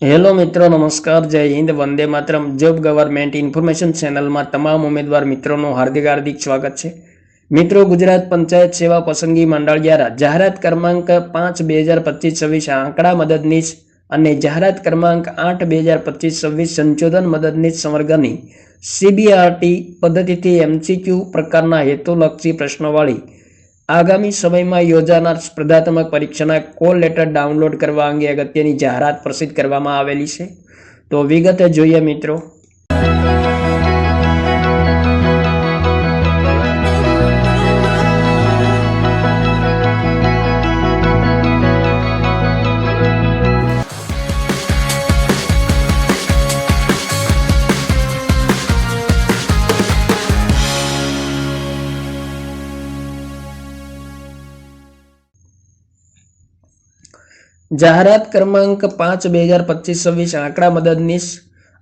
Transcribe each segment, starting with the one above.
Hello મિત્રો, નમસ્કાર, જય Hind, Vande Mataram. Job government information ચેનલમાં તમામ ઉમેદવાર મિત્રોનું હાર્દિક સ્વાગત છે. મિત્રો, ગુજરાત પંચાયત સેવા પસંદગી મંડળ દ્વારા જાહેરાત ક્રમાંક 5/2025-26 આંકડા મદદનીશ અને જાહેરાત ક્રમાંક 8/2025-26 સંશોધન મદદનીશ સંવર્ગની CBRT પદ્ધતિથી MCQ પ્રકારના હેતુલક્ષી પ્રશ્નોવાળી આગામી સમયમાં યોજાનાર સ્પર્ધાત્મક પરીક્ષાના કોલ લેટર ડાઉનલોડ કરવા અંગે અગત્યની જાહેરાત પ્રસિદ્ધ કરવામાં આવેલી છે. તો વિગતે જોઈએ મિત્રો. જાહેરાત ક્રમાંક 5/2025-26 આંકડા મદદનીશ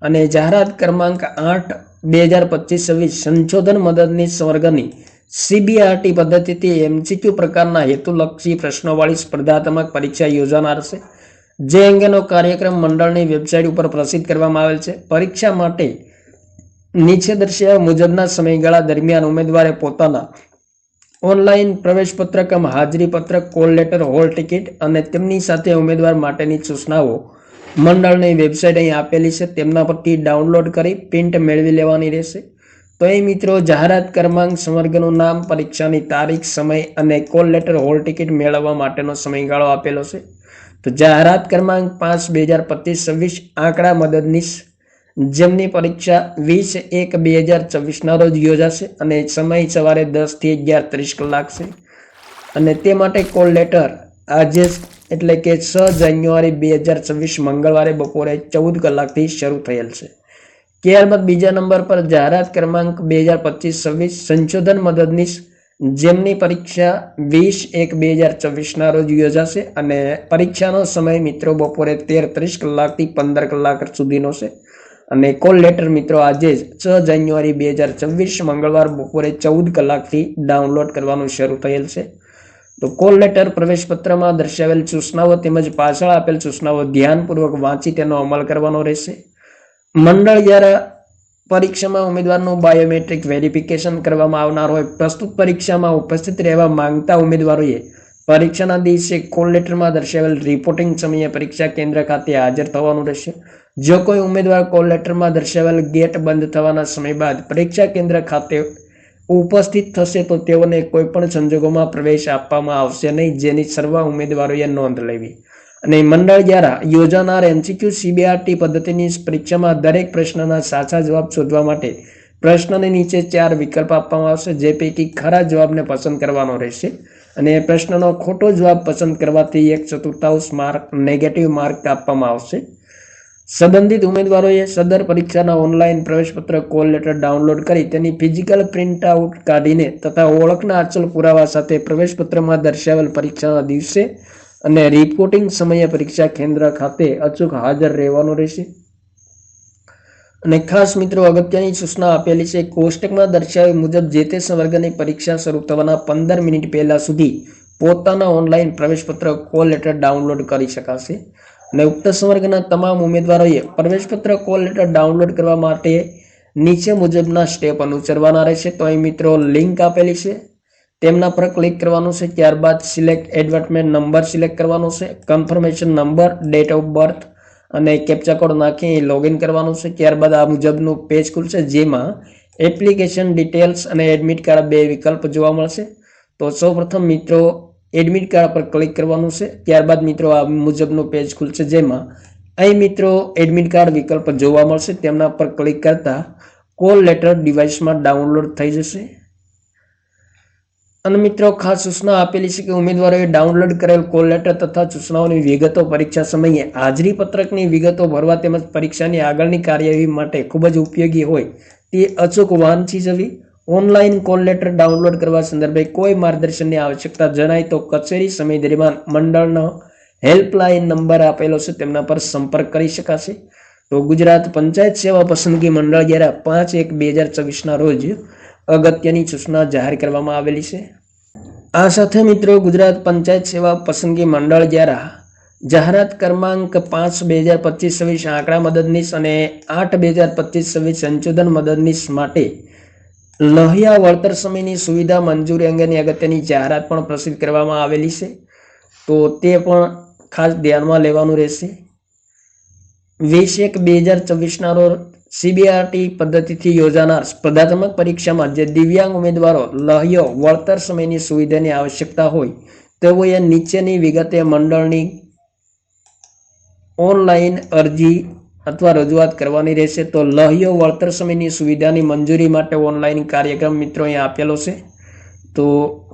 અને જાહેરાત ક્રમાંક 8/2025-26 સંશોધન મદદનીશ સંવર્ગની CBRT પદ્ધતિથી MCQ પ્રકારના હેતુલક્ષી પ્રશ્નોવાળી સ્પર્ધાત્મક પરીક્ષા યોજાનાર છે. જે અંગેનો કાર્યક્રમ મંડળની વેબસાઇટ ઉપર પ્રસિદ્ધ કરવામાં આવેલ છે. પરીક્ષા માટે નીચે દર્શાવ્યા મુજબના સમયગાળા દરમિયાન ઉમેદવારે પોતાના ઓનલાઈન પ્રવેશપત્ર કમ હાજરી પત્રક, કોલ લેટર, હોલ ટિકિટ અને તેમની સાથે ઉમેદવાર માટેની સૂચનાઓ મંડળની વેબસાઇટ અહીં આપેલી છે તેમના પરથી ડાઉનલોડ કરી પ્રિન્ટ મેળવી લેવાની રહેશે. તો એ મિત્રો, જાહેરાત ક્રમાંક, સંવર્ગનું નામ, પરીક્ષાની તારીખ, સમય અને કોલ લેટર, હોલ ટિકિટ મેળવવા માટેનો સમયગાળો આપેલો છે. તો જાહેરાત ક્રમાંક 5/2025-26 આંકડા મદદનીશ જેમની પરીક્ષા 20/1/2024 રોજ યોજાશે અને સમય સવારે 10 થી 11:30 કલાક છે. અને તે માટે કોલ લેટર આજે એટલે કે 6 જાન્યુઆરી 2024 મંગળવારે બપોરે 14 કલાકથી શરૂ થયેલ છે. ત્યારબાદ બીજા નંબર પર જાહેરાત ક્રમાંક 2025-26 સંશોધન મદદનીશ જેમની પરીક્ષા 20/1/2024 રોજ યોજાશે અને પરીક્ષાનો સમય મિત્રો બપોરે 13:30 કલાકથી 15 કલાક સુધીનો છે. અને કોલ લેટર મિત્રો આજે 6 જાન્યુઆરી 2024 મંગળવાર બપોરે 14 કલાકથી ડાઉનલોડ કરવાનું શરૂ થયેલ છે. તો કોલ લેટર, પ્રવેશપત્રમાં દર્શાવેલ સૂચનાઓ તેમજ પાછળ આપેલ સૂચનાઓ ધ્યાનપૂર્વક વાંચી તેનો અમલ કરવાનો રહેશે. મંડળ દ્વારા પરીક્ષામાં ઉમેદવારનું બાયોમેટ્રિક વેરિફિકેશન કરવામાં આવનાર હોય. પ્રસ્તુત પરીક્ષામાં ઉપસ્થિત રહેવા માંગતા ઉમેદવારોએ પરીક્ષાના દિવસે કોલ લેટરમાં દર્શાવેલ રિપોર્ટિંગ સમયે પરીક્ષા કેન્દ્ર ખાતે હાજર થવાનું રહેશે. જો કોઈ ઉમેદવાર કોલ લેટરમાં દર્શાવેલ ગેટ બંધ થવાના સમય બાદ પરીક્ષા કેન્દ્ર ખાતે ઉપસ્થિત થશે તો તેઓને કોઈ પણ સંજોગોમાં પ્રવેશ આપવામાં આવશે નહીં, જેની સર્વ ઉમેદવારોએ નોંધ લેવી. અને મંડળ દ્વારા યોજાનાર MCQ CBRT પદ્ધતિની પરીક્ષામાં દરેક પ્રશ્નના સાચા જવાબ શોધવા માટે પ્રશ્નની નીચે 4 વિકલ્પ આપવામાં આવશે, જે પૈકી ખરા જવાબને પસંદ કરવાનો રહેશે. અને પ્રશ્નનો ખોટો જવાબ પસંદ કરવાથી 1/4 માર્ક નેગેટિવ માર્ક આપવામાં આવશે. સંબંધિત ઉમેદવારોએ સદર પરીક્ષાના ઓનલાઈન પ્રવેશપત્ર, કોલ લેટર ડાઉનલોડ કરી તેની ફિઝિકલ પ્રિન્ટ આઉટ કાઢીને તથા ઓળખના અચલ પુરાવા સાથે પ્રવેશપત્રમાં દર્શાવેલ પરીક્ષાના દિવસે અને રિપોર્ટિંગ સમયે પરીક્ષા કેન્દ્ર ખાતે અચૂક હાજર રહેવાનું રહેશે. અને ખાસ મિત્રો, અગત્યની સૂચના આપેલી છે. કોષ્ટકમાં દર્શાવ્યા મુજબ જે તે સંવર્ગની પરીક્ષા શરૂ થવાના 15 મિનિટ પહેલા સુધી પોતાના ઓનલાઈન પ્રવેશપત્ર, કોલ લેટર ડાઉનલોડ કરી શકાશે. અને ઉક્ત સંવર્ગના તમામ ઉમેદવારોએ પ્રવેશપત્ર, કોલ લેટર ડાઉનલોડ કરવા માટે નીચે મુજબના સ્ટેપ અનુસરવાના રહેશે. તો અહીં મિત્રો લિંક આપેલી છે, તેમના પર ક્લિક કરવાનું છે. ત્યારબાદ સિલેક્ટ એડવર્ટમેન્ટ નંબર સિલેક્ટ કરવાનો છે. Confirmation number, date of birth અને કેપ્ચા કોડ નાખી લોગિન કરવાનું છે. ત્યારબાદ આ મુજબનું પેજ ખુલશે, જેમાં એપ્લિકેશન ડિટેલ્સ અને એડમિટ કાર્ડ 2 વિકલ્પ જોવા મળશે. તો સૌપ્રથમ મિત્રો એડમિટ કાર્ડ પર ક્લિક કરવાનું છે. ત્યારબાદ મિત્રો આ મુજબનું પેજ ખુલશે, જેમાં અહીં મિત્રો એડમિટ કાર્ડ વિકલ્પ જોવા મળશે. તેમના પર ક્લિક કરતા કોલ લેટર ડિવાઇસમાં ડાઉનલોડ થઈ જશે. અને મિત્રો ખાસ સૂચના આપેલી છે કે ઉમેદવારોએ ડાઉનલોડ કરેલ કોલ લેટર તથા સૂચનાઓની વિગતો પરીક્ષા સમયે હાજરી પત્રકની વિગતો ભરવા તેમજ પરીક્ષાની આગળની કાર્યવાહી માટે ખૂબ જ ઉપયોગી હોય તે અચૂક વાંચી જવી. ઓનલાઈન કોલ લેટર ડાઉનલોડ કરવા સંદર્ભે કોઈ માર્ગદર્શનની આવશ્યકતા જણાય તો કચેરી સમય દરમિયાન મંડળનો હેલ્પલાઇન નંબર આપેલો છે, તેમના પર સંપર્ક કરી શકાશે. તો ગુજરાત પંચાયત સેવા પસંદગી મંડળ દ્વારા 5/1/2024 રોજ અગત્યની સૂચના જાહેર કરવામાં આવેલી છે. આ સાથે મિત્રો ગુજરાત પંચાયત સેવા પસંદગી મંડળ દ્વારા જાહેરાત ક્રમાંક 5/2025-26 આંકડા મદદનીશ અને 8/2025-26 સંશોધન મદદનીશ માટે લહિયા વળતર સમયની સુવિધા મંજૂરી અંગેની અગત્યની જાહેરાત પણ પ્રસિદ્ધ કરવામાં આવેલી છે, તો તે પણ ખાસ ધ્યાનમાં લેવાનું રહેશે. 20/1/2024 રોજ સીબીઆરટી પદ્ધતિથી યોજાનાર સ્પર્ધાત્મક પરીક્ષામાં જે દિવ્યાંગ ઉમેદવારો લહ્યો વળતર સમયની સુવિધાની આવશ્યકતા હોય તેઓએ નીચેની વિગતે મંડળની ઓનલાઈન અરજી અથવા રજૂઆત કરવાની રહેશે. તો લહ્યો વળતર સમયની સુવિધાની મંજૂરી માટે ઓનલાઈન કાર્યક્રમ મિત્રો અહીંયા આપેલો છે, તો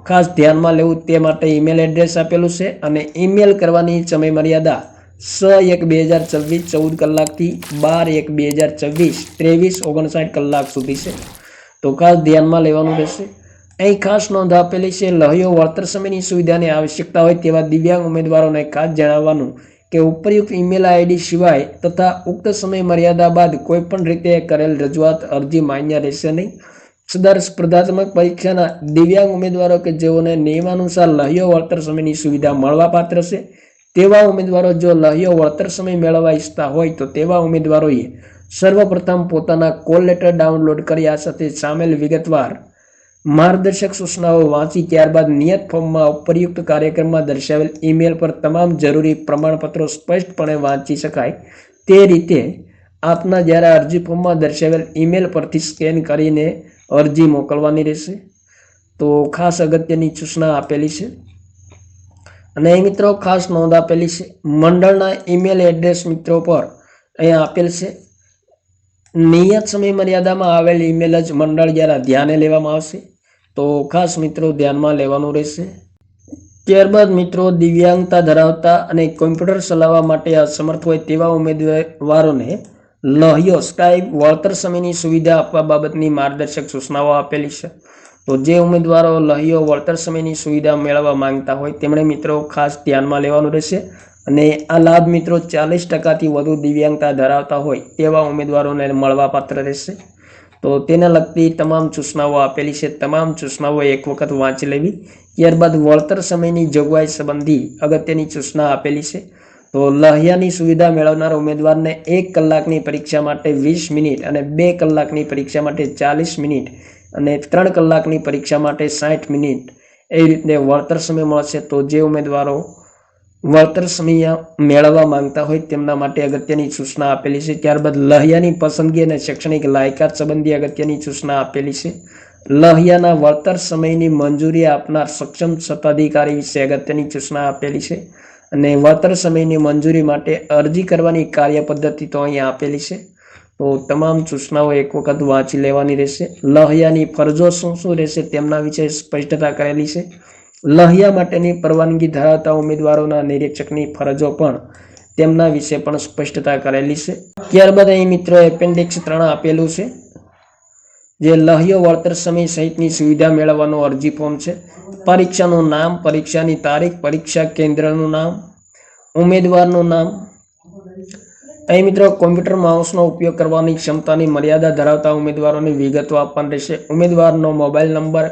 ખાસ ધ્યાનમાં લેવું તે માટે ઈમેલ એડ્રેસ આપેલું છે અને ઈમેલ કરવાની સમય મર્યાદા 6/1/2024 14 કલાકથી 12/1/2024 23:59 કલાક સુધી છે, તો ખાસ ધ્યાનમાં લેવાનું રહેશે. અહીં ખાસ નોંધ આપેલી છે, લહ્યો વળતર સમયની સુવિધાની આવશ્યકતા હોય તેવા દિવ્યાંગ ઉમેદવારોને ખાસ જણાવવાનું કે ઉપયુક્ત ઈમેલ આઈડી સિવાય તથા ઉક્ત સમય મર્યાદા બાદ કોઈપણ રીતે કરેલ રજૂઆત અરજી માન્ય રહેશે નહીં. સદર સ્પર્ધાત્મક પરીક્ષાના દિવ્યાંગ ઉમેદવારો કે જેઓને નિયમાનુસાર લહ્યો વળતર સમયની સુવિધા મળવાપાત્ર છે તેવા ઉમેદવારો જો લહ્યો વળતર સમય મેળવવા ઈચ્છતા હોય તો તેવા ઉમેદવારોએ સર્વપ્રથમ પોતાના કોલ લેટર ડાઉનલોડ કરી આ સાથે સામેલ વિગતવાર માર્ગદર્શક સૂચનાઓ વાંચી ત્યારબાદ નિયત ફોર્મમાં ઉપયુક્ત કાર્યક્રમમાં દર્શાવેલ ઈમેલ પર તમામ જરૂરી પ્રમાણપત્રો સ્પષ્ટપણે વાંચી શકાય તે રીતે આપના જ્યારે અરજી ફોર્મમાં દર્શાવેલ ઈમેલ પરથી સ્કેન કરીને અરજી મોકલવાની રહેશે. તો ખાસ અગત્યની સૂચના આપેલી છે અને એ મિત્રો ખાસ નોંધ આપેલી છે, મંડળના ઈમેલ એડ્રેસ મિત્રો પર અહીંયા આપેલ છે. નિયત સમય મર્યાદામાં આવેલ ઈમેલ જ મંડળ દ્વારા ધ્યાને લેવામાં આવશે, તો ખાસ મિત્રો ધ્યાનમાં લેવાનું રહેશે. ત્યારબાદ મિત્રો દિવ્યાંગતા ધરાવતા અને કોમ્પ્યુટર ચલાવવા માટે અસમર્થ હોય તેવા ઉમેદવારોને લહ્યો સ્કાઈપ વળતર સમયની સુવિધા આપવા બાબતની માર્ગદર્શક સૂચનાઓ આપેલી છે. તો જે ઉમેદવારો લહ્યો વળતર સમયની સુવિધા મેળવવા માંગતા હોય તેમણે મિત્રો ખાસ ધ્યાનમાં લેવાનું રહેશે અને આ લાભ મિત્રો 40% વધુ દિવ્યાંગતા ધરાવતા હોય તેવા ઉમેદવારોને મળવાપાત્ર રહેશે. તો તેને લગતી તમામ સૂચનાઓ આપેલી છે, તમામ સૂચનાઓ એક વખત વાંચી લેવી. ત્યારબાદ વળતર સમયની જોગવાઈ સંબંધી અગત્યની સૂચના આપેલી છે. તો લહ્યાની સુવિધા મેળવનાર ઉમેદવારને 1 કલાકની પરીક્ષા માટે 20 મિનિટ અને 2 કલાકની પરીક્ષા માટે 40 મિનિટ અને 3 કલાકની પરીક્ષા માટે 60 મિનિટ એ રીતે વળતર સમય મળશે. તો જે ઉમેદવારો વળતર સમય મેળવવા માંગતા હોય તેમના માટે અગત્યની સૂચના આપેલી છે. ત્યારબાદ લહ્યાની પસંદગી અને શૈક્ષણિક લાયકાત સંબંધી અગત્યની સૂચના આપેલી છે. લહ્યાના વળતર સમયની મંજૂરી આપનાર સક્ષમ સત્તાધિકારી વિશે અગત્યની સૂચના આપેલી છે અને વળતર સમયની મંજૂરી માટે અરજી કરવાની કાર્ય પદ્ધતિ તો અહીંયા આપેલી છે. તો તમામ સૂચનાઓ એક વખત વાંચી લેવાની રહેશે. લહ્યાની ફરજો શું શું રહેશે તેમના વિશે સ્પષ્ટતા કરેલી છે. લહ્યા માટેની પરવાનગી ધરાવતા ઉમેદવારોના નિરીક્ષકની ફરજો પણ તેમના વિશે પણ સ્પષ્ટતા કરેલી છે. ત્યારબાદ અહીં મિત્રો એપેન્ડિક્સ 3 આપેલું છે, જે લહ્યો વળતર સમય સહિતની સુવિધા મેળવવાનું અરજી ફોર્મ છે. પરીક્ષાનું નામ, પરીક્ષાની તારીખ, પરીક્ષા કેન્દ્રનું નામ, ઉમેદવારનું નામ. અહીં મિત્રો કોમ્પ્યુટર માઉસનો ઉપયોગ કરવાની ક્ષમતાની મર્યાદા ધરાવતા ઉમેદવારોની વિગતો આપવાની રહેશે. ઉમેદવારનો મોબાઈલ નંબર,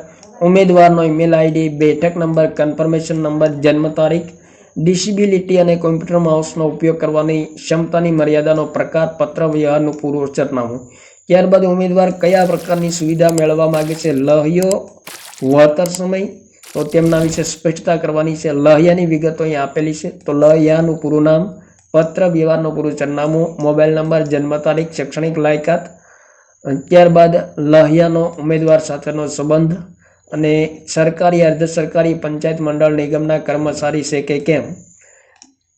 ઉમેદવારનો ઈમેલ આઈડી, બેઠક નંબર, કન્ફર્મેશન નંબર, જન્મ તારીખ, ડિસેબિલિટી અને કોમ્પ્યુટર માઉસનો ઉપયોગ કરવાની ક્ષમતાની મર્યાદાનો પ્રકાર, પત્ર વ્યવહારનું પૂરું સરનામું. ત્યારબાદ ઉમેદવાર કયા પ્રકારની સુવિધા મેળવવા માંગે છે, લહ્યો વળતર સમય, તો તેમના વિશે સ્પષ્ટતા કરવાની છે. લહ્યાની વિગતો અહીં આપેલી છે. તો લહ્યાનું પૂરું નામ, પત્ર વ્યવહારનું પૂરું સરનામું, મોબાઈલ નંબર, જન્મ તારીખ, શૈક્ષણિક લાયકાત. ત્યારબાદ લહ્યાનો ઉમેદવાર સાથેનો સંબંધ અને સરકારી અર્ધ સરકારી પંચાયત મંડળ નિગમના કર્મચારી છે કે કેમ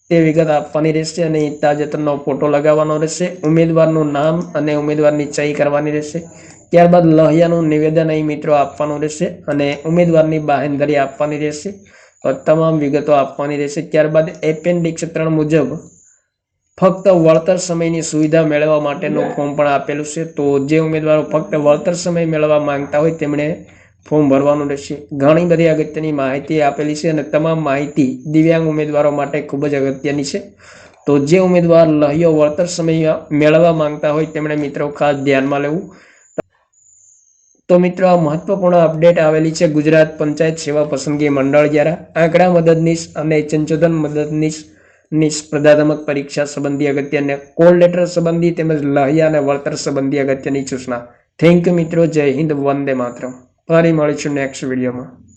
તે વિગત આપવાની રહેશે અને તાજેતરનો ફોટો લગાવવાનો રહેશે. ઉમેદવારનું નામ અને ઉમેદવારની સહી કરવાની રહેશે. ત્યારબાદ લહ્યાનું નિવેદન અહીં મિત્રો આપવાનું રહેશે અને ઉમેદવારની બાહેંધરી આપવાની રહેશે. તમામ વિગતો આપવાની રહેશે. ત્યારબાદ એપેન્ડિક્સ 3 મુજબ ફક્ત વળતર સમયની સુવિધા મેળવવા માટેનું ફોર્મ પણ આપેલું છે. તો જે ઉમેદવારો ફક્ત વળતર સમય મેળવવા માંગતા હોય તેમણે ફોર્મ ભરવાનું રહેશે. ઘણી બધી અગત્યની માહિતી આપેલી છે અને તમામ માહિતી દિવ્યાંગ ઉમેદવારો માટે ખૂબ જ અગત્યની છે. તો જે ઉમેદવાર લહ્યો વળતર સમય મેળવવા માંગતા હોય તેમણે મિત્રો ખાસ ધ્યાનમાં લેવું. તો મિત્રો આ મહત્વપૂર્ણ અપડેટ આવેલી છે ગુજરાત પંચાયત સેવા પસંદગી મંડળ દ્વારા. આંકડા મદદનીશ અને સંશોધન મદદનીશ ની સ્પર્ધાત્મક પરીક્ષા સંબંધી અગત્યને કોલ લેટર સંબંધી તેમજ લહ્યા અને વળતર સંબંધી અગત્યની સૂચના. થેન્ક યુ મિત્રો. જય હિન્દ. વંદે માતરમ. ફરી મળીશું નેક્સ્ટ વિડીયોમાં.